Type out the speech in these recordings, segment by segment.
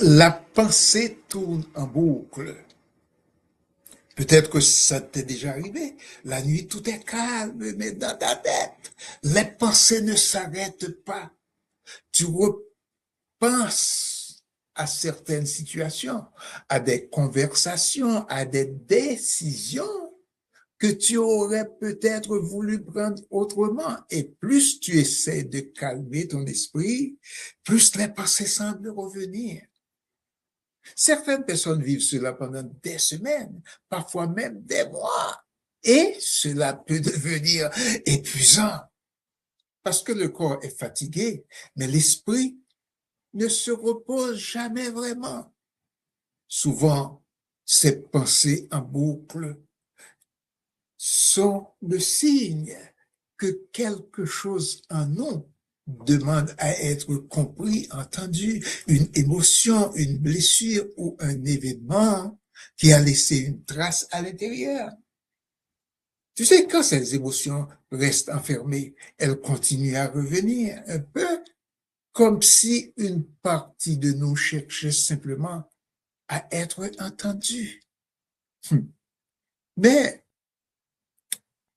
La pensée tourne en boucle. Peut-être que ça t'est déjà arrivé. La nuit, tout est calme, mais dans ta tête, les pensées ne s'arrêtent pas. Tu repenses à certaines situations, à des conversations, à des décisions que tu aurais peut-être voulu prendre autrement. Et plus tu essaies de calmer ton esprit, plus les pensées semblent revenir. Certaines personnes vivent cela pendant des semaines, parfois même des mois. Et cela peut devenir épuisant parce que le corps est fatigué, mais l'esprit ne se repose jamais vraiment. Souvent, ces pensées en boucle sont le signe que quelque chose en nous demande à être compris, entendu, une émotion, une blessure ou un événement qui a laissé une trace à l'intérieur. Tu sais, quand ces émotions restent enfermées, elles continuent à revenir un peu comme si une partie de nous cherchait simplement à être entendue. Mais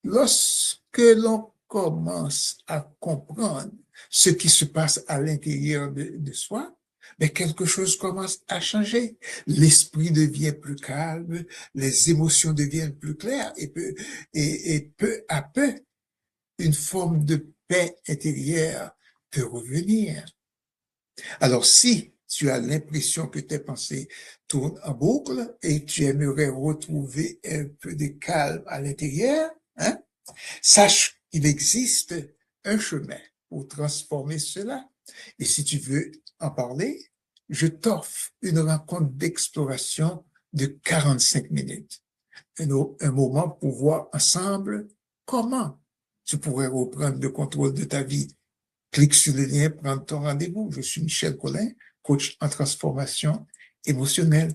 lorsque l'on commence à comprendre ce qui se passe à l'intérieur de soi, mais quelque chose commence à changer. L'esprit devient plus calme, les émotions deviennent plus claires et peu à peu, une forme de paix intérieure peut revenir. Alors, si tu as l'impression que tes pensées tournent en boucle et tu aimerais retrouver un peu de calme à l'intérieur, hein, sache qu'il existe un chemin pour transformer cela. Et si tu veux en parler, je t'offre une rencontre d'exploration de 45 minutes. Un moment pour voir ensemble comment tu pourrais reprendre le contrôle de ta vie. Clique sur le lien, prends ton rendez-vous. Je suis Michel Collin, coach en transformation émotionnelle.